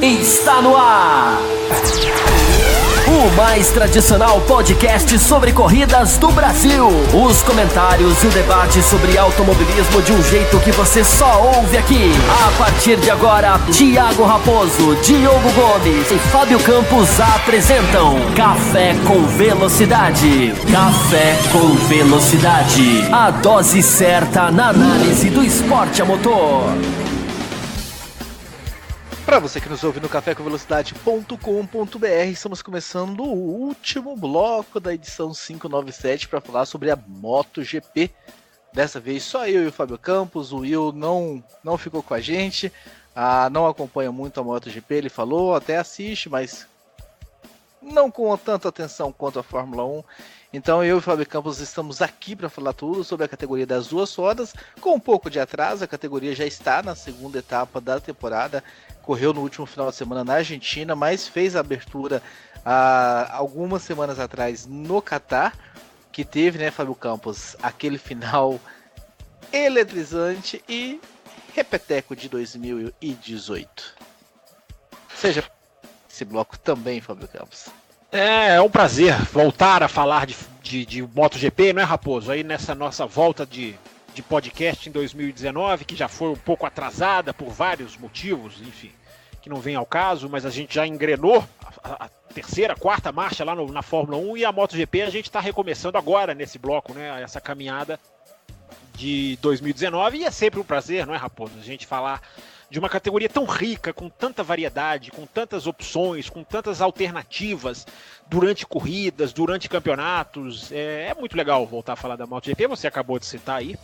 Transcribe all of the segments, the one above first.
Está no ar! O mais tradicional podcast sobre corridas do Brasil. Os comentários e o debate sobre automobilismo de um jeito que você só ouve aqui. A partir de agora, Thiago Raposo, Diogo Gomes e Fábio Campos apresentam Café com Velocidade. Café com Velocidade. A dose certa na análise do esporte a motor. Para você que nos ouve no cafécomvelocidade.com.br, estamos começando o último bloco da edição 597 para falar sobre a MotoGP. Dessa vez só eu e o Fábio Campos. O Will não ficou com a gente, não acompanha muito a MotoGP, ele falou, até assiste, mas não com tanta atenção quanto a Fórmula 1. Então eu e o Fábio Campos estamos aqui para falar tudo sobre a categoria das duas rodas, com um pouco de atraso. A categoria já está na segunda etapa da temporada, correu no último final de semana na Argentina, mas fez a abertura algumas semanas atrás no Catar, que teve, né, Fábio Campos, aquele final eletrizante e repeteco de 2018. Seja esse bloco também, Fábio Campos. É um prazer voltar a falar de MotoGP, não é, Raposo? Aí nessa nossa volta de podcast em 2019, que já foi um pouco atrasada por vários motivos, enfim, que não vem ao caso, mas a gente já engrenou a terceira, quarta marcha lá na Fórmula 1 e a MotoGP a gente está recomeçando agora nesse bloco, né? Essa caminhada de 2019 e é sempre um prazer, não é, Raposo? A gente falar de uma categoria tão rica, com tanta variedade, com tantas opções, com tantas alternativas durante corridas, durante campeonatos. É muito legal voltar a falar da MotoGP. Você acabou de citar aí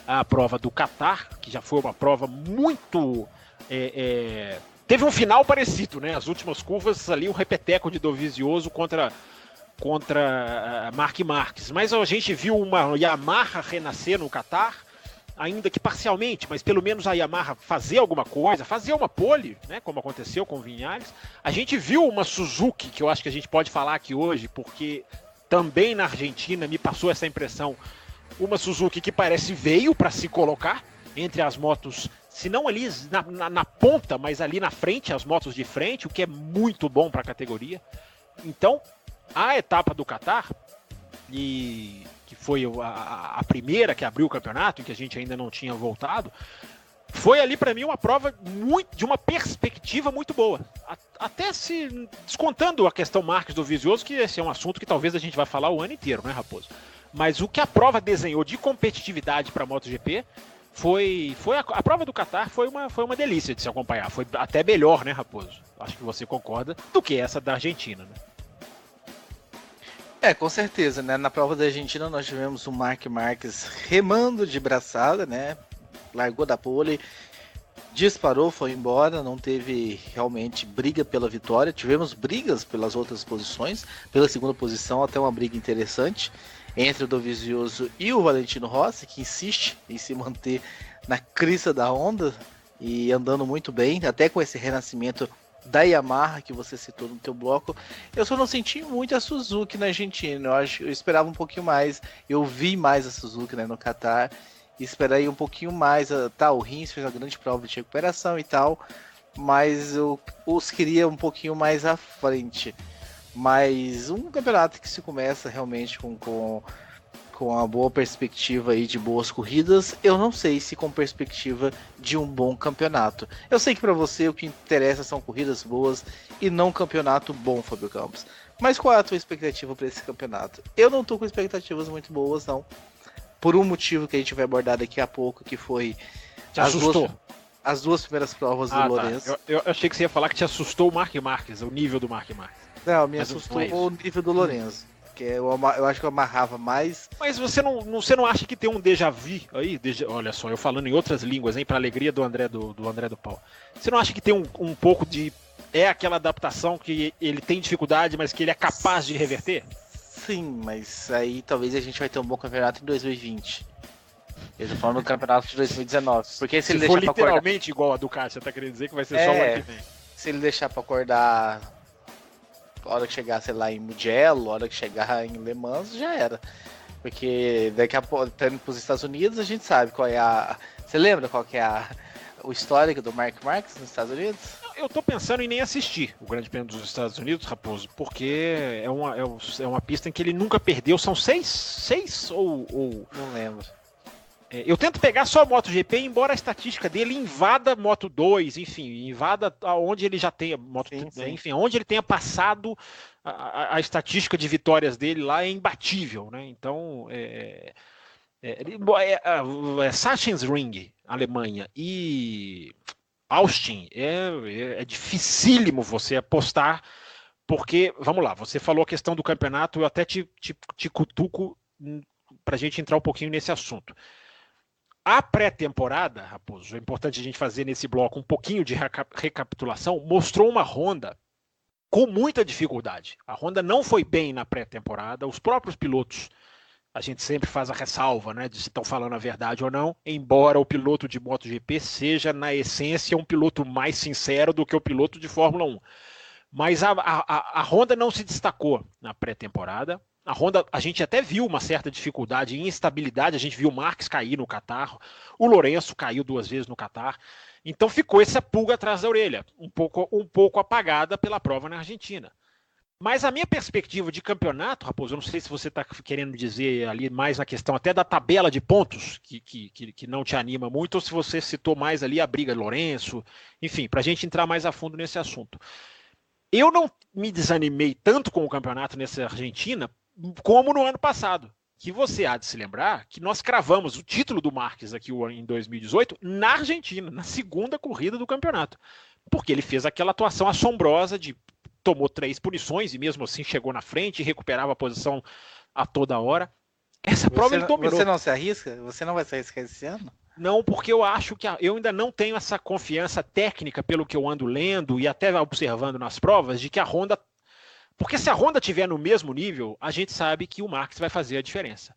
a prova do Catar, que já foi uma prova muito... teve um final parecido, né? As últimas curvas ali, um repeteco de Dovizioso contra Marc Marques. Mas a gente viu uma Yamaha renascer no Catar, ainda que parcialmente, mas pelo menos a Yamaha fazer alguma coisa, fazer uma pole, né, como aconteceu com o Viñales. A gente viu uma Suzuki, que eu acho que a gente pode falar aqui hoje, porque também na Argentina me passou essa impressão, uma Suzuki que parece veio para se colocar entre as motos, se não ali na ponta, mas ali na frente, as motos de frente, o que é muito bom para a categoria. Então, a etapa do Catar, que foi a primeira que abriu o campeonato, em que a gente ainda não tinha voltado, foi ali para mim uma prova de uma perspectiva muito boa. Até se descontando a questão Marques do Dovizioso, que esse é um assunto que talvez a gente vai falar o ano inteiro, né, Raposo? Mas o que a prova desenhou de competitividade para a MotoGP a prova do Catar foi uma delícia de se acompanhar. Foi até melhor, né, Raposo? Acho que você concorda, do que essa da Argentina, né? Com certeza, né? Na prova da Argentina nós tivemos o Marc Marques remando de braçada, né? Largou da pole, disparou, foi embora, não teve realmente briga pela vitória. Tivemos brigas pelas outras posições, pela segunda posição, até uma briga interessante entre o Dovizioso e o Valentino Rossi, que insiste em se manter na crista da onda e andando muito bem, até com esse renascimento da Yamaha que você citou no teu bloco. Eu só não senti muito a Suzuki na Argentina. Eu esperava um pouquinho mais. Eu vi mais a Suzuki, né, no Catar. Esperei um pouquinho mais. O Rins fez uma grande prova de recuperação e tal, mas eu os queria um pouquinho mais à frente. Mas um campeonato que se começa realmente com uma boa perspectiva aí de boas corridas, eu não sei se com perspectiva de um bom campeonato. Eu sei que para você o que interessa são corridas boas e não campeonato bom, Fábio Campos. Mas qual é a tua expectativa para esse campeonato? Eu não tô com expectativas muito boas, não. Por um motivo que a gente vai abordar daqui a pouco, que foi as duas primeiras provas do Lorenzo. Tá. Eu achei que você ia falar que te assustou o Marc Marques, o nível do Marc Marques. Não, me assustou o nível do Lorenzo. Que eu acho que eu amarrava mais. Mas você não acha que tem um déjà vu aí? Olha só, eu falando em outras línguas, hein, para alegria do André do Paulo. Você não acha que tem um pouco de... É aquela adaptação que ele tem dificuldade, mas que ele é capaz de reverter? Sim, mas aí talvez a gente vai ter um bom campeonato em 2020. Eu tô falando do campeonato de 2019. Porque se ele for deixar literalmente igual a Ducati, você tá querendo dizer que vai ser só o ano que vem? Se ele deixar pra acordar a hora que chegar, sei lá, em Mugello, a hora que chegar em Le Mans, já era. Porque daqui a pouco, tá indo pros Estados Unidos, a gente sabe qual é a... Você lembra qual que é o histórico do Mark Marques nos Estados Unidos? Eu tô pensando em nem assistir o Grande Prêmio dos Estados Unidos, Raposo, porque é uma pista em que ele nunca perdeu. São seis ou... Não lembro. Eu tento pegar só a MotoGP, embora a estatística dele invada Moto2, enfim, invada onde ele já tenha, enfim, onde ele tenha passado a estatística de vitórias dele lá é imbatível, né? Então, Sachsenring, Alemanha, e Austin, é dificílimo você apostar, porque, vamos lá, você falou a questão do campeonato, eu até te cutuco para a gente entrar um pouquinho nesse assunto. A pré-temporada, Raposo, é importante a gente fazer nesse bloco um pouquinho de recapitulação, mostrou uma Honda com muita dificuldade. A Honda não foi bem na pré-temporada, os próprios pilotos, a gente sempre faz a ressalva, né, de se estão falando a verdade ou não, embora o piloto de MotoGP seja, na essência, um piloto mais sincero do que o piloto de Fórmula 1. Mas a Honda não se destacou na pré-temporada. A Honda, a gente até viu uma certa dificuldade em instabilidade, a gente viu o Marques cair no Qatar, o Lourenço caiu 2 vezes no Qatar, então ficou essa pulga atrás da orelha, um pouco apagada pela prova na Argentina. Mas a minha perspectiva de campeonato, Raposo, eu não sei se você está querendo dizer ali mais na questão até da tabela de pontos, que não te anima muito, ou se você citou mais ali a briga Lourenço, enfim, para a gente entrar mais a fundo nesse assunto. Eu não me desanimei tanto com o campeonato nessa Argentina, como no ano passado, que você há de se lembrar que nós cravamos o título do Marques aqui em 2018 na Argentina, na segunda corrida do campeonato, porque ele fez aquela atuação assombrosa tomou 3 punições e mesmo assim chegou na frente e recuperava a posição a toda hora. Essa prova ele dominou. Você não se arrisca? Você não vai se arriscar esse ano? Não, porque eu acho que eu ainda não tenho essa confiança técnica pelo que eu ando lendo e até observando nas provas de que a Honda... Porque se a Honda estiver no mesmo nível, a gente sabe que o Marques vai fazer a diferença.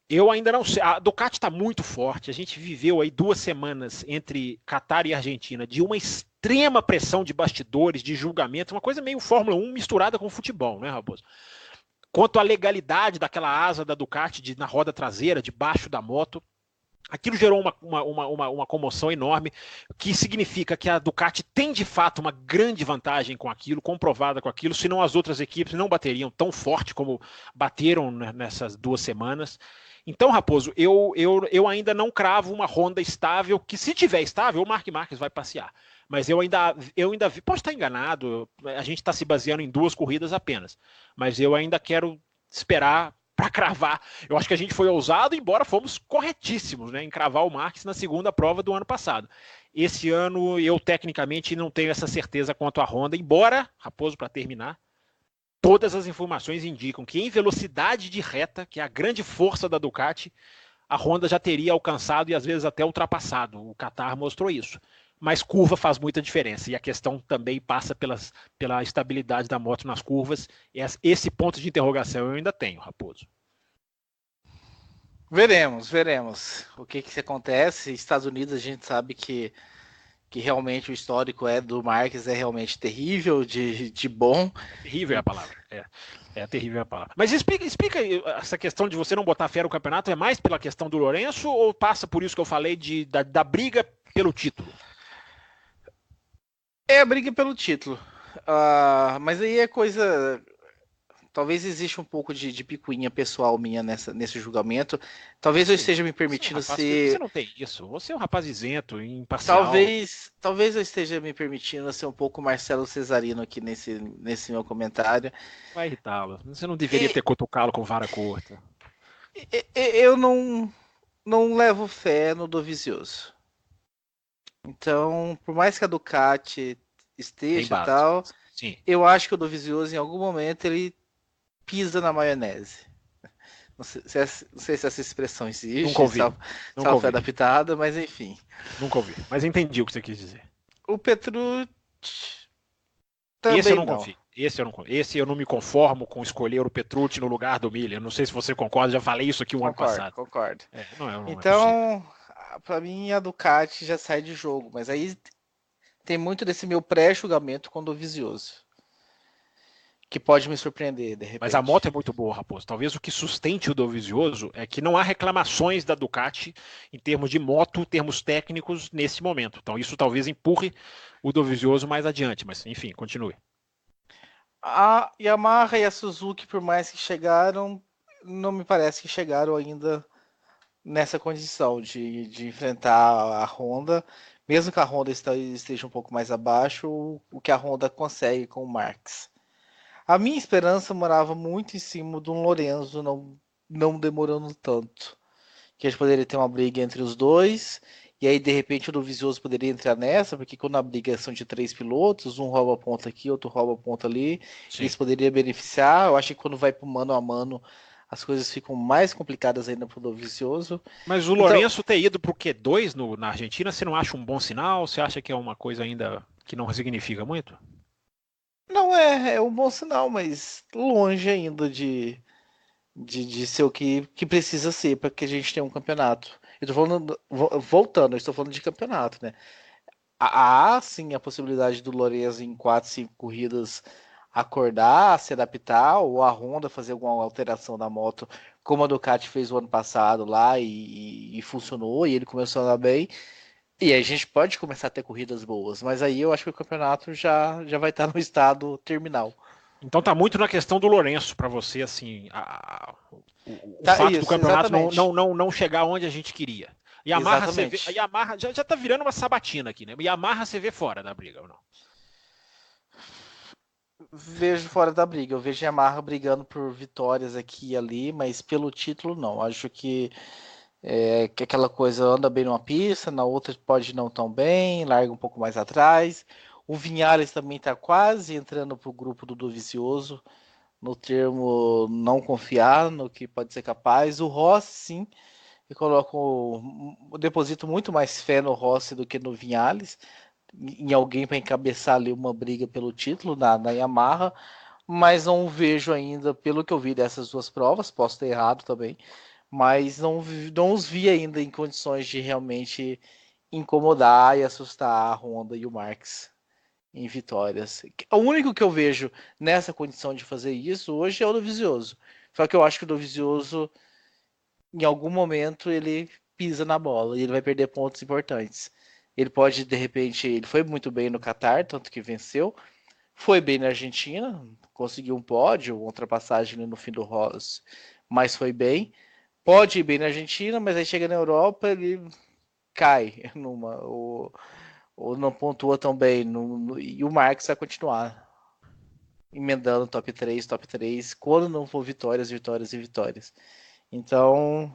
Eu ainda não sei. A Ducati está muito forte. A gente viveu aí 2 semanas entre Qatar e Argentina de uma extrema pressão de bastidores, de julgamento, uma coisa meio Fórmula 1 misturada com futebol, né, Raposo? Quanto à legalidade daquela asa da Ducati na roda traseira, debaixo da moto, aquilo gerou uma comoção enorme, que significa que a Ducati tem de fato uma grande vantagem com aquilo, comprovada com aquilo, senão as outras equipes não bateriam tão forte como bateram nessas 2 semanas. Então, Raposo, eu ainda não cravo uma Honda estável, que se tiver estável, o Mark Marques vai passear. Mas eu ainda vi, posso estar enganado, a gente está se baseando em 2 corridas apenas, mas eu ainda quero esperar para cravar. Eu acho que a gente foi ousado, embora fomos corretíssimos, né, em cravar o Marques na segunda prova do ano passado. Esse ano eu tecnicamente não tenho essa certeza quanto à Honda, embora, Raposo, para terminar, todas as informações indicam que em velocidade de reta, que é a grande força da Ducati, a Honda já teria alcançado e às vezes até ultrapassado. O Qatar mostrou isso. Mas curva faz muita diferença e a questão também passa pela estabilidade da moto nas curvas. Esse ponto de interrogação eu ainda tenho, Raposo. Veremos o que acontece. Estados Unidos, a gente sabe que realmente o histórico do Marques é realmente terrível, de bom. Terrível é a palavra. Terrível a palavra. Mas explica essa questão de você não botar fé no campeonato, é mais pela questão do Lourenço ou passa por isso que eu falei da briga pelo título? É a briga pelo título. Mas aí é coisa... Talvez exista um pouco de picuinha pessoal minha nesse julgamento. Talvez eu esteja me permitindo ser... Você não tem isso. Você é um rapaz isento, imparcial. Talvez eu esteja me permitindo ser um pouco Marcelo Cesarino aqui nesse meu comentário. Vai irritá-lo. Você não deveria ter cutucá-lo com vara curta. Eu não levo fé no Dovizioso. Então, por mais que a Ducati esteja e tal, sim, eu acho que o Dovizioso, em algum momento, ele pisa na maionese. Não sei se essa expressão existe. Nunca ouvi. Nunca ouvi. Adaptada, mas enfim. Nunca ouvi. Mas entendi o que você quis dizer. O Petrucci também esse eu não confio. Esse eu não me conformo com escolher o Petrucci no lugar do Miller. Não sei se você concorda, já falei isso aqui ano passado. Concordo. Não então, para mim, a Ducati já sai de jogo. Mas aí tem muito desse meu pré-julgamento com o Dovizioso. que pode me surpreender, de repente. Mas a moto é muito boa, Raposo. Talvez o que sustente o Dovizioso é que não há reclamações da Ducati em termos de moto, termos técnicos nesse momento. Então isso talvez empurre o Dovizioso mais adiante. Mas enfim, continue. A Yamaha e a Suzuki, por mais que chegaram, não me parece que chegaram ainda nessa condição de enfrentar a Honda. Mesmo que a Honda esteja um pouco mais abaixo, o que a Honda consegue com o Marques. A minha esperança morava muito em cima de um Lorenzo, não demorando tanto. Que a gente poderia ter uma briga entre os dois, e aí de repente o Dovizioso poderia entrar nessa, porque quando a briga são de 3 pilotos, um rouba a ponta aqui, outro rouba a ponta ali, isso poderia beneficiar. Eu acho que quando vai pro mano a mano, as coisas ficam mais complicadas ainda pro Dovizioso. Mas o Lourenço ter ido pro Q2 na Argentina, você não acha um bom sinal? Você acha que é uma coisa ainda que não significa muito? Não é um bom sinal, mas longe ainda de ser o que precisa ser para que a gente tenha um campeonato. Eu tô falando, voltando, eu estou falando de campeonato, né? Há sim a possibilidade do Lorenzo em 4, 5 corridas acordar, se adaptar, ou a Honda fazer alguma alteração na moto, como a Ducati fez o ano passado lá e funcionou, e ele começou a andar bem. E aí a gente pode começar a ter corridas boas, mas aí eu acho que o campeonato já vai estar no estado terminal. Então tá muito na questão do Lourenço para você, assim, o fato do campeonato não chegar onde a gente queria. Yamaha, a Yamaha já tá virando uma sabatina aqui, né? Yamaha você vê fora da briga ou não? Vejo fora da briga. Eu vejo a Yamaha brigando por vitórias aqui e ali, mas pelo título não. Acho que aquela coisa anda bem numa pista, na outra pode não tão bem, larga um pouco mais atrás. O Vinhares também está quase entrando para o grupo do Dovizioso, no termo não confiar no que pode ser capaz. O Rossi, sim, eu deposito muito mais fé no Rossi do que no Vinhares, em alguém para encabeçar ali uma briga pelo título na Yamaha, mas não vejo ainda, pelo que eu vi dessas duas provas, posso ter errado também, mas não os vi ainda em condições de realmente incomodar e assustar a Honda e o Marques em vitórias. O único que eu vejo nessa condição de fazer isso hoje é o Dovizioso. Só que eu acho que o Dovizioso, em algum momento, ele pisa na bola e ele vai perder pontos importantes. Ele pode, de repente, ele foi muito bem no Qatar, tanto que venceu. Foi bem na Argentina, conseguiu um pódio, uma ultrapassagem no fim do Rossi, mas foi bem. Pode ir bem na Argentina, mas aí chega na Europa, ele cai ou não pontua tão bem. E o Marques vai continuar emendando top 3, quando não for vitórias. Então,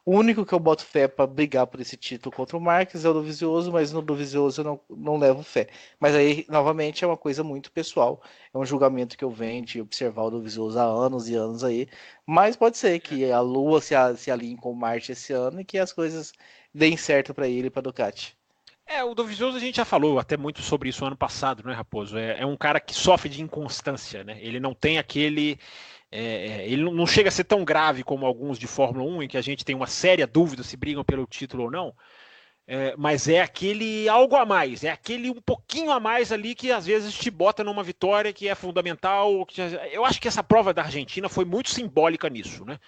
o único que eu boto fé para brigar por esse título contra o Marques é o Dovizioso, mas no Dovizioso eu não levo fé. Mas aí, novamente, é uma coisa muito pessoal. É um julgamento que eu venho de observar o Dovizioso há anos e anos aí. Mas pode ser que a Lua se alinhe com o Marte esse ano e que as coisas deem certo para ele e para a Ducati. O Dovizioso a gente já falou até muito sobre isso ano passado, né, Raposo? É um cara que sofre de inconstância, né? Ele não tem aquele... ele não chega a ser tão grave como alguns de Fórmula 1, em que a gente tem uma séria dúvida se brigam pelo título ou não, mas é aquele algo a mais, é aquele um pouquinho a mais ali que às vezes te bota numa vitória que é fundamental. Eu acho que essa prova da Argentina foi muito simbólica nisso, né?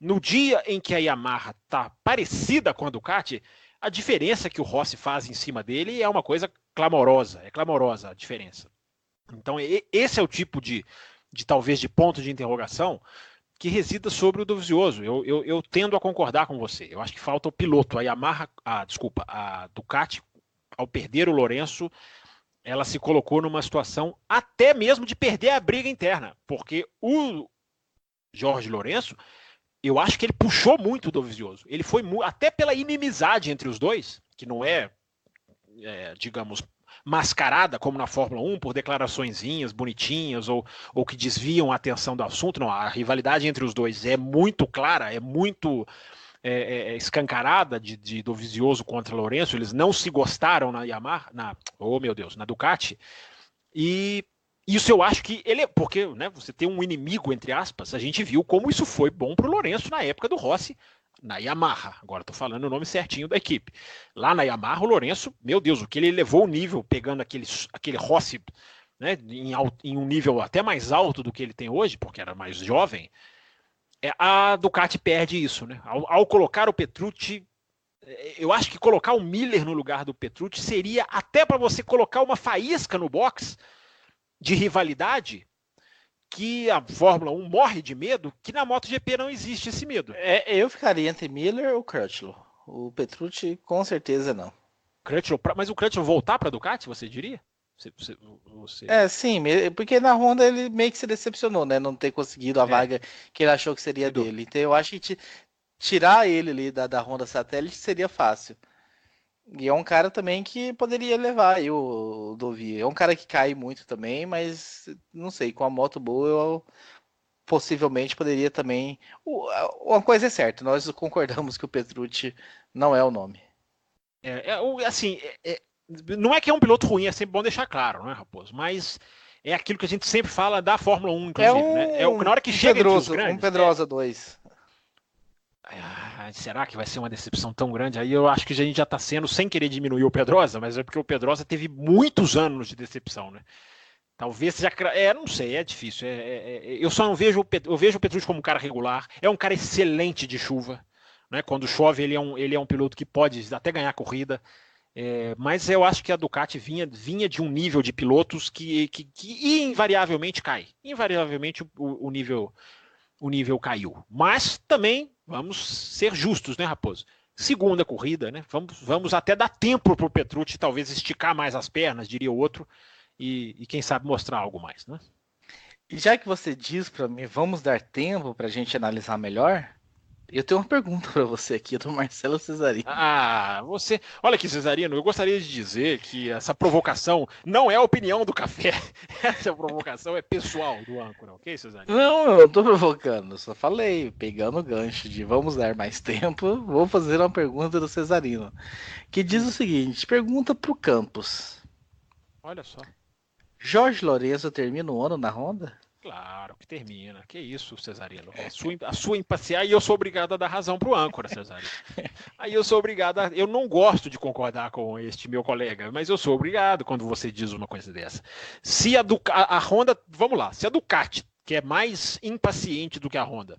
No dia em que a Yamaha está parecida com a Ducati, a diferença que o Rossi faz em cima dele é uma coisa clamorosa, é clamorosa a diferença. Então esse é o tipo de talvez de ponto de interrogação que resida sobre o Dovizioso. Eu tendo a concordar com você. Eu acho que falta o piloto. A Ducati, ao perder o Lourenço, ela se colocou numa situação até mesmo de perder a briga interna, porque o Jorge Lourenço, eu acho que ele puxou muito o Dovizioso. Ele foi até pela inimizade entre os dois, que não digamos, mascarada como na Fórmula 1 por declaraçõezinhas bonitinhas ou que desviam a atenção do assunto. Não, a rivalidade entre os dois é muito clara, é muito escancarada de Dovizioso contra Lourenço. Eles não se gostaram na Yamaha, na Ducati, e isso eu acho que porque, né, você tem um inimigo, entre aspas. A gente viu como isso foi bom para o Lourenço na época do Rossi na Yamaha. Agora estou falando o nome certinho da equipe. Lá na Yamaha, o Lourenço, meu Deus, o que ele levou o nível pegando aquele Rossi né, em um nível até mais alto do que ele tem hoje, porque era mais jovem, a Ducati perde isso, né? Ao colocar o Petrucci, eu acho que colocar o Miller no lugar do Petrucci seria até para você colocar uma faísca no box de rivalidade, que a Fórmula 1 morre de medo, que na MotoGP não existe esse medo. Eu ficaria entre Miller ou Crutchlow. O Petrucci com certeza não. Mas o Crutchlow voltar para a Ducati, você diria? Você... Sim, porque na Honda ele meio que se decepcionou, né? Não ter conseguido a vaga que ele achou que seria dele. Então eu acho que tirar ele ali da Honda Satélite seria fácil. E é um cara também que poderia levar aí o Dovi. É um cara que cai muito também, mas não sei, com a moto boa eu possivelmente poderia também. Uma coisa é certa, nós concordamos que o Petrucci não é o nome. Assim, não é que é um piloto ruim, é sempre bom deixar claro, né, Raposo? Mas é aquilo que a gente sempre fala da Fórmula 1, inclusive. Né? Na hora que chega entre os grandes, um Pedrosa 2. Será que vai ser uma decepção tão grande? Aí eu acho que a gente já está sendo, sem querer diminuir o Pedrosa, mas é porque o Pedrosa teve muitos anos de decepção, né? Talvez seja. Não sei, é difícil. Eu só não vejo. Eu vejo o Petrucci como um cara regular. É um cara excelente de chuva. Né? Quando chove, ele é um piloto que pode até ganhar corrida. Mas eu acho que a Ducati vinha de um nível de pilotos que invariavelmente cai. Invariavelmente o nível caiu. Mas também vamos ser justos, né, Raposo? Segunda corrida, né? Vamos até dar tempo para o Petrucci talvez esticar mais as pernas, diria o outro, e quem sabe mostrar algo mais, né? E já que você diz para mim, vamos dar tempo para a gente analisar melhor, eu tenho uma pergunta para você aqui, do Marcelo Cesarino. Você... Olha aqui, Cesarino, eu gostaria de dizer que essa provocação não é a opinião do café. Essa provocação é pessoal do âncora, ok, Cesarino? Não, eu não tô provocando, só falei, pegando o gancho de vamos dar mais tempo, vou fazer uma pergunta do Cesarino, que diz o seguinte, pergunta pro Campos. Olha só. Jorge Lorenzo termina o ano na Honda? Claro que termina. Que isso, Cesarino. A sua impaciência. Aí eu sou obrigado a dar razão pro âncora, Cesarino. Aí eu sou obrigado a... Eu não gosto de concordar com este meu colega, mas eu sou obrigado quando você diz uma coisa dessa. Se a Honda... Vamos lá. Se a Ducati, que é mais impaciente do que a Honda,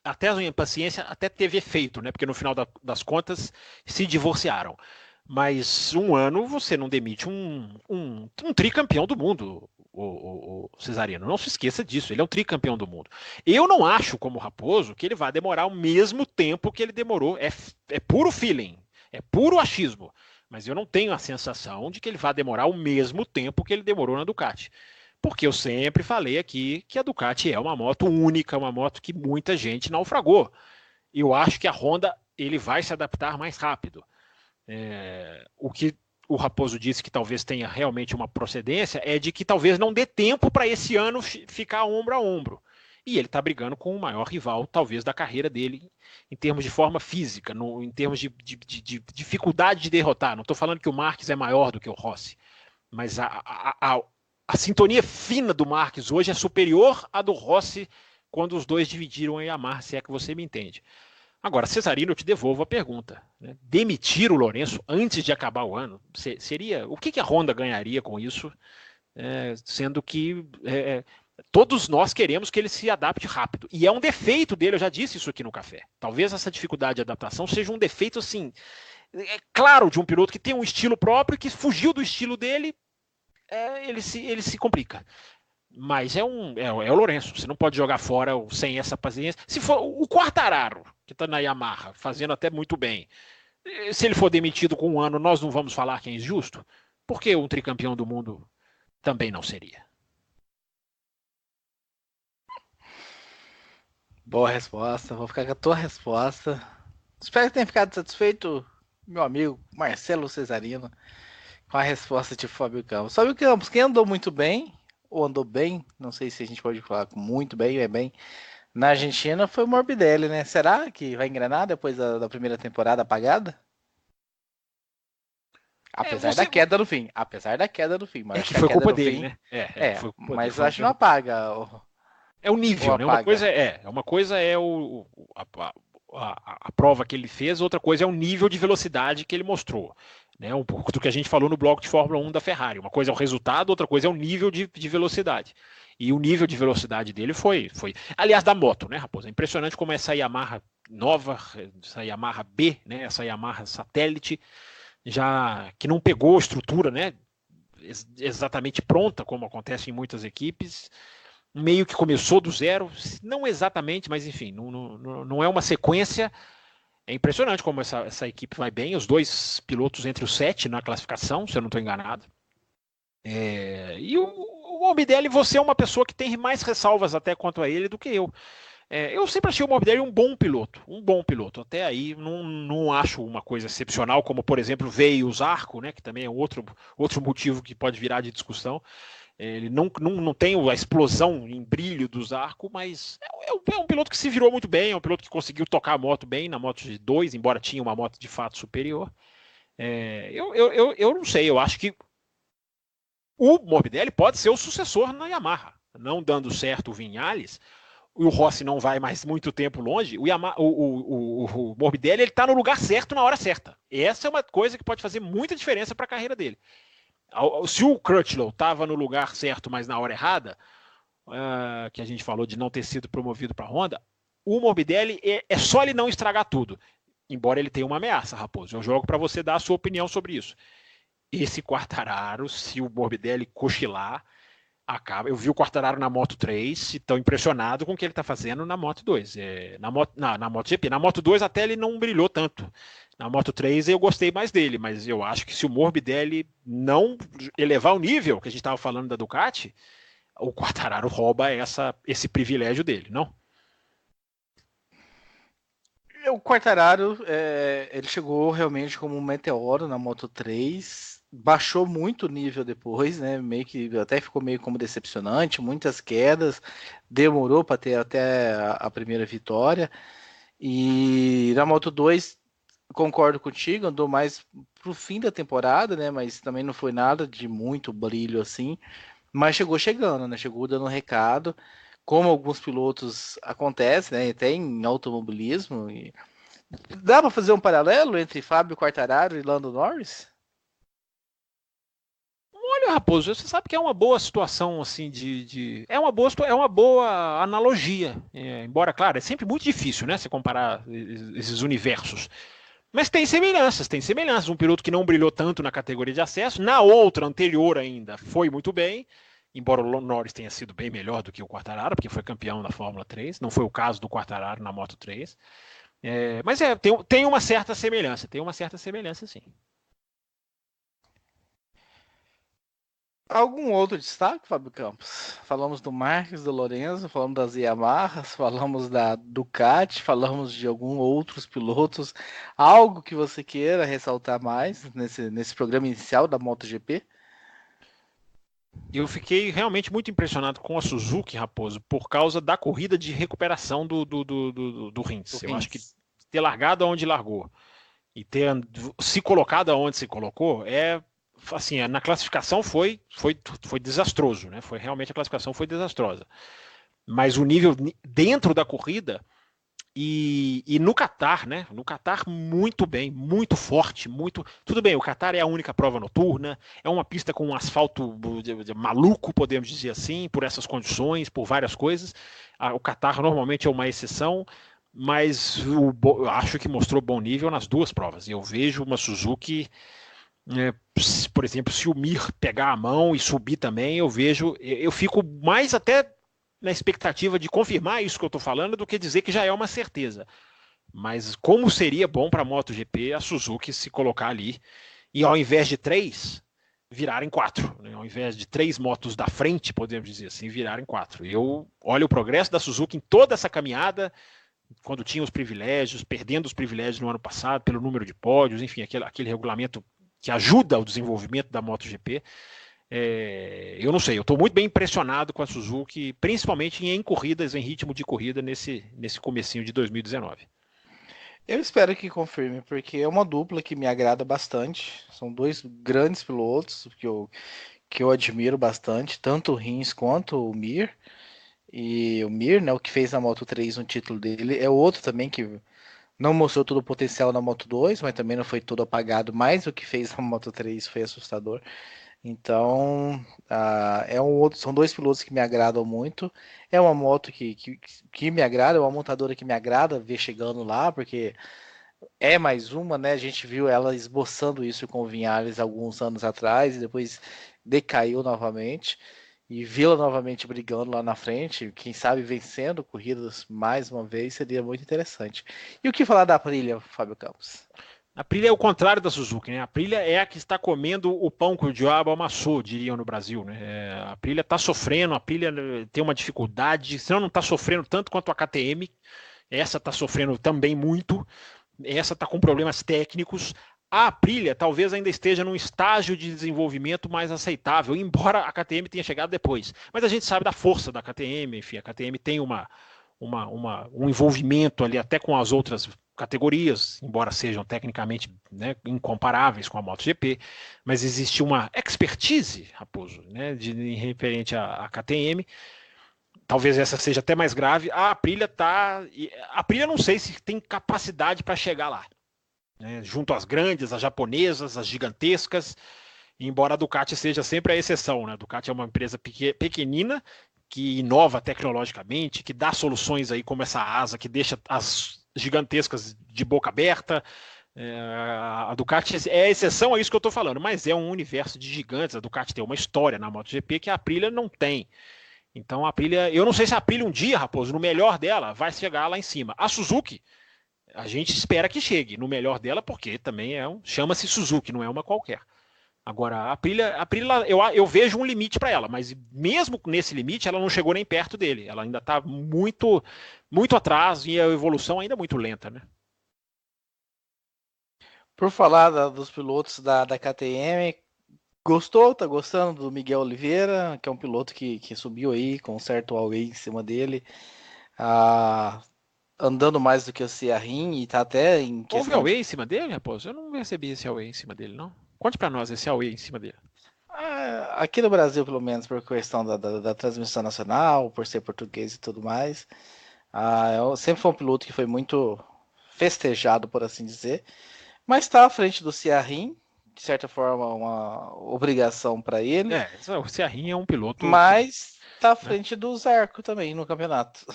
até a impaciência até teve efeito, né? Porque no final das contas se divorciaram. Mas um ano você não demite um tricampeão do mundo, o Cesarino. Não se esqueça disso, ele é um tricampeão do mundo. Eu não acho, como Raposo, que ele vai demorar o mesmo tempo que ele demorou. É puro feeling, é puro achismo. Mas eu não tenho a sensação de que ele vai demorar o mesmo tempo que ele demorou na Ducati. Porque eu sempre falei aqui que a Ducati é uma moto única, uma moto que muita gente naufragou. Eu acho que a Honda ele vai se adaptar mais rápido. O que o Raposo disse que talvez tenha realmente uma procedência é de que talvez não dê tempo para esse ano ficar ombro a ombro. E ele está brigando com o maior rival, talvez, da carreira dele, em termos de forma física, em termos de dificuldade de derrotar. Não estou falando que o Marques é maior do que o Rossi, mas a sintonia fina do Marques hoje é superior à do Rossi quando os dois dividiram a Yamaha, se é que você me entende. Agora, Cesarino, eu te devolvo a pergunta. Né? Demitir o Lourenço antes de acabar o ano, seria... O que a Honda ganharia com isso? Sendo que todos nós queremos que ele se adapte rápido. E é um defeito dele, eu já disse isso aqui no café. Talvez essa dificuldade de adaptação seja um defeito, assim, claro, de um piloto que tem um estilo próprio, que fugiu do estilo dele, ele se complica. Mas é o Lourenço, você não pode jogar fora sem essa paciência. Se for o Quartararo, que está na Yamaha, fazendo até muito bem, se ele for demitido com um ano, nós não vamos falar que é injusto? Porque um tricampeão do mundo também não seria. Boa resposta, vou ficar com a tua resposta. Espero que tenha ficado satisfeito, meu amigo Marcelo Cesarino, com a resposta de Fábio Campos. Fábio Campos, quem andou muito bem, ou andou bem, não sei se a gente pode falar muito bem ou é bem, na Argentina foi o Morbidelli, né? Será que vai engrenar depois da primeira temporada apagada? Apesar da queda no fim. Mas que foi culpa dele, né? Mas eu acho que não apaga. É o nível, né? Uma coisa é a prova que ele fez, outra coisa é o nível de velocidade que ele mostrou. né? Um pouco do que a gente falou no bloco de Fórmula 1 da Ferrari. Uma coisa é o resultado, outra coisa é o nível de velocidade. E o nível de velocidade dele foi. Aliás, da moto, né, Raposo? É impressionante como essa Yamaha nova, essa Yamaha B, né? Essa Yamaha satélite, já que não pegou a estrutura, né? Exatamente pronta, como acontece em muitas equipes, meio que começou do zero, não exatamente, mas enfim, não é uma sequência. É impressionante como essa equipe vai bem, os dois pilotos entre os 7 na classificação, se eu não estou enganado. E o Morbidelli, você é uma pessoa que tem mais ressalvas até quanto a ele do que eu. Eu sempre achei o Morbidelli um bom piloto. Até aí não acho uma coisa excepcional, como por exemplo veio o Zarco, né, que também é outro motivo que pode virar de discussão. Ele não tem a explosão em brilho do Zarco, mas é um piloto que se virou muito bem, é um piloto que conseguiu tocar a moto bem na moto de 2, embora tinha uma moto de fato superior. Eu não sei, eu acho que o Morbidelli pode ser o sucessor na Yamaha, não dando certo o Viñales. O Rossi não vai mais muito tempo longe, o Morbidelli está no lugar certo na hora certa. Essa é uma coisa que pode fazer muita diferença para a carreira dele. Se o Crutchlow estava no lugar certo, mas na hora errada, que a gente falou de não ter sido promovido para a Honda, o Morbidelli é só ele não estragar tudo. Embora ele tenha uma ameaça, Raposo. Eu jogo para você dar a sua opinião sobre isso. Esse Quartararo, se o Morbidelli cochilar, acaba. Eu vi o Quartararo na Moto 3 e estou impressionado com o que ele está fazendo na Moto 2. Na MotoGP. Na Moto 2 até ele não brilhou tanto. Na Moto 3 eu gostei mais dele, mas eu acho que se o Morbidelli não elevar o nível que a gente estava falando da Ducati, o Quartararo rouba esse privilégio dele, não? O Quartararo, ele chegou realmente como um meteoro na Moto 3, baixou muito o nível depois, né? Meio que até ficou meio como decepcionante, muitas quedas, demorou para ter até a primeira vitória. E na Moto 2, concordo contigo, andou mais pro fim da temporada, né? Mas também não foi nada de muito brilho assim. Mas chegou chegando, né? Chegou dando um recado, como alguns pilotos acontece, né? Até em automobilismo. Dá para fazer um paralelo entre Fábio Quartararo e Lando Norris? Olha, Raposo, você sabe que é uma boa situação assim é uma boa analogia. Embora, claro, é sempre muito difícil, né? Você comparar esses universos. Mas tem semelhanças. Um piloto que não brilhou tanto na categoria de acesso, na outra anterior ainda foi muito bem, embora o Norris tenha sido bem melhor do que o Quartararo, porque foi campeão da Fórmula 3, não foi o caso do Quartararo na Moto 3. Mas tem uma certa semelhança, sim. Algum outro destaque, Fábio Campos? Falamos do Marques, do Lorenzo, falamos das Yamahas, falamos da Ducati, falamos de alguns outros pilotos. Algo que você queira ressaltar mais nesse programa inicial da MotoGP? Eu fiquei realmente muito impressionado com a Suzuki, Raposo, por causa da corrida de recuperação do Rins. Eu acho que ter largado onde largou e ter se colocado onde se colocou assim, na classificação foi desastroso, né? Realmente a classificação foi desastrosa. Mas o nível dentro da corrida e no Qatar, né? No Qatar muito bem, muito forte, muito. Tudo bem, o Qatar é a única prova noturna, é uma pista com um asfalto maluco, podemos dizer assim, por essas condições, por várias coisas. O Qatar normalmente é uma exceção, mas eu acho que mostrou bom nível nas duas provas. Eu vejo uma Suzuki. Por exemplo, se o Mir pegar a mão e subir também, eu fico mais até na expectativa de confirmar isso que eu estou falando do que dizer que já é uma certeza. Mas como seria bom para a MotoGP a Suzuki se colocar ali e ao invés de 3, virarem 4, né? Ao invés de 3 motos da frente, podemos dizer assim, virarem 4. Eu olho o progresso da Suzuki em toda essa caminhada, quando tinha os privilégios, perdendo os privilégios no ano passado pelo número de pódios, enfim, aquele regulamento que ajuda o desenvolvimento da MotoGP. Eu não sei, eu estou muito bem impressionado com a Suzuki, principalmente em corridas, em ritmo de corrida nesse comecinho de 2019. Eu espero que confirme, porque é uma dupla que me agrada bastante. São dois grandes pilotos que eu admiro bastante, tanto o Rins quanto o Mir. E o Mir, né, o que fez na Moto 3 no título dele, é outro também que Não mostrou todo o potencial na Moto 2, mas também não foi todo apagado. Mas o que fez na Moto 3 foi assustador. Então, são dois pilotos que me agradam muito. É uma moto que me agrada, é uma montadora que me agrada ver chegando lá, porque é mais uma, né? A gente viu ela esboçando isso com o Vinhales alguns anos atrás e depois decaiu novamente. E vê-la novamente brigando lá na frente, quem sabe vencendo corridas mais uma vez, seria muito interessante. E o que falar da Aprilia, Fábio Campos? A Aprilia é o contrário da Suzuki, né? A Aprilia é a que está comendo o pão que o diabo amassou, diriam no Brasil, né? A Aprilia está sofrendo, a Aprilia tem uma dificuldade, senão não está sofrendo tanto quanto a KTM. Essa está sofrendo também muito. Essa está com problemas técnicos. A Aprilia talvez ainda esteja num estágio de desenvolvimento mais aceitável, embora a KTM tenha chegado depois. Mas a gente sabe da força da KTM, enfim, a KTM tem um envolvimento ali até com as outras categorias, embora sejam tecnicamente, né, incomparáveis com a MotoGP, mas existe uma expertise, Raposo, né, referente à KTM. Talvez essa seja até mais grave. A Aprilia não sei se tem capacidade para chegar lá, né, junto às grandes, às japonesas, às gigantescas, embora a Ducati seja sempre a exceção, né? A Ducati é uma empresa pequenina que inova tecnologicamente, que dá soluções aí como essa asa que deixa as gigantescas de boca aberta. A Ducati é a exceção a isso que eu estou falando, mas é um universo de gigantes. A Ducati tem uma história na MotoGP que a Aprilia não tem. Então a Aprilia, eu não sei se a Aprilia um dia, Raposo, no melhor dela, vai chegar lá em cima. A Suzuki, a gente espera que chegue no melhor dela, porque também chama-se Suzuki, não é uma qualquer. Agora, a Aprilia eu vejo um limite para ela, mas mesmo nesse limite, ela não chegou nem perto dele. Ela ainda está muito, muito atrás e a evolução ainda é muito lenta, né? Por falar dos pilotos da KTM, tá gostando do Miguel Oliveira, que é um piloto que subiu aí com um certo Huawei em cima dele, andando mais do que o Ciarrin e tá até em questão. Houve Huawei em cima dele, Raposo? Eu não recebi esse Huawei em cima dele, não. Conte para nós esse Huawei em cima dele. Aqui no Brasil, pelo menos, por questão da transmissão nacional, por ser português e tudo mais, sempre foi um piloto que foi muito festejado, por assim dizer, mas está à frente do Ciarrin, de certa forma, uma obrigação para ele. O Ciarrin é um piloto. Mas está à frente do Zarco também no campeonato.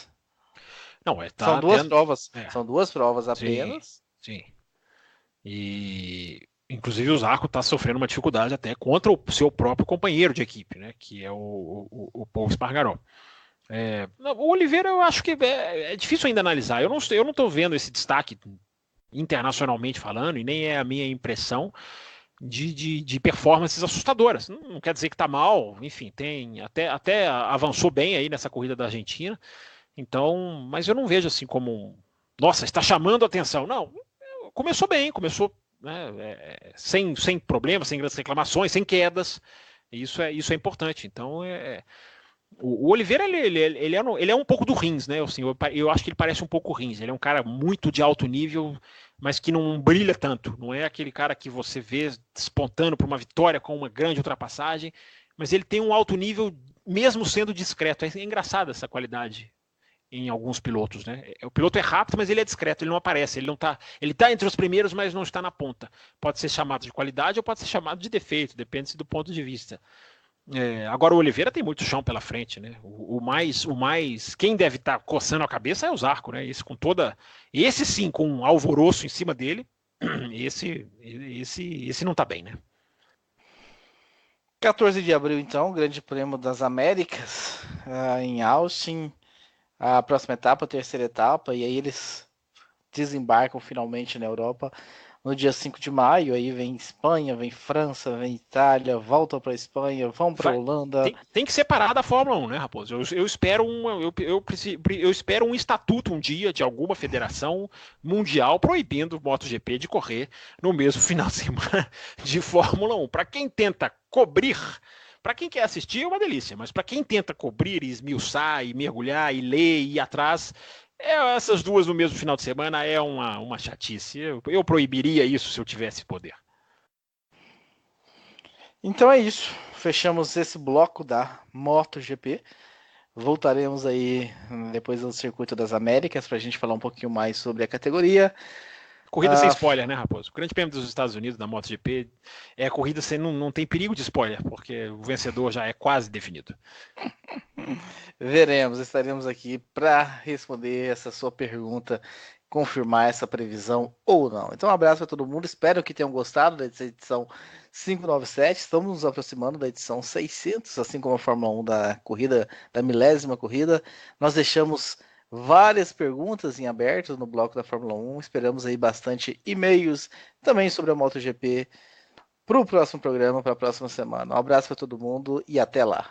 Não, são duas provas. São duas provas apenas. Sim. E inclusive o Zarco está sofrendo uma dificuldade até contra o seu próprio companheiro de equipe, né? Que é o Paul Espargaró. O Oliveira eu acho que é difícil ainda analisar. Eu não estou vendo esse destaque internacionalmente falando, e nem é a minha impressão de performances assustadoras. Não quer dizer que está mal, enfim, até avançou bem aí nessa corrida da Argentina. Então, mas eu não vejo assim como, nossa, está chamando a atenção. Não, começou bem, né, sem problemas, sem grandes reclamações, sem quedas. Isso é importante. Então, o Oliveira ele é um pouco do Rins, né? Assim, eu acho que ele parece um pouco Rins. Ele é um cara muito de alto nível, mas que não brilha tanto. Não é aquele cara que você vê despontando para uma vitória com uma grande ultrapassagem, mas ele tem um alto nível mesmo sendo discreto. É engraçado essa qualidade em alguns pilotos, né? O piloto é rápido, mas ele é discreto, ele não aparece, ele tá entre os primeiros, mas não está na ponta. Pode ser chamado de qualidade ou pode ser chamado de defeito, depende do ponto de vista. Agora o Oliveira tem muito chão pela frente, né? Quem deve estar coçando a cabeça é o Zarco, né? Esse sim, com um alvoroço em cima dele, esse não tá bem, né? 14 de abril, então, Grande Prêmio das Américas, em Austin, a próxima etapa, a terceira etapa, e aí eles desembarcam finalmente na Europa no dia 5 de maio, aí vem Espanha, vem França, vem Itália, voltam para Espanha, vão para Holanda. Tem que separar da Fórmula 1, né, Raposo? Eu espero eu espero um estatuto um dia de alguma federação mundial proibindo o MotoGP de correr no mesmo final de semana de Fórmula 1. Para quem tenta cobrir, para quem quer assistir é uma delícia, mas para quem tenta cobrir e esmiuçar e mergulhar e ler e ir atrás, essas duas no mesmo final de semana é uma chatice. Eu proibiria isso se eu tivesse poder. Então é isso. Fechamos esse bloco da MotoGP. Voltaremos aí depois do Circuito das Américas para a gente falar um pouquinho mais sobre a categoria. Corrida sem spoiler, né, Raposo? O Grande Prêmio dos Estados Unidos, da MotoGP, é a corrida sem não tem perigo de spoiler, porque o vencedor já é quase definido. Veremos, estaremos aqui para responder essa sua pergunta, confirmar essa previsão ou não. Então, um abraço para todo mundo, espero que tenham gostado dessa edição 597, estamos nos aproximando da edição 600, assim como a Fórmula 1 da corrida, da 1000ª corrida. Nós deixamos várias perguntas em aberto no bloco da Fórmula 1, esperamos aí bastante e-mails também sobre a MotoGP para o próximo programa, para a próxima semana. Um abraço para todo mundo e até lá.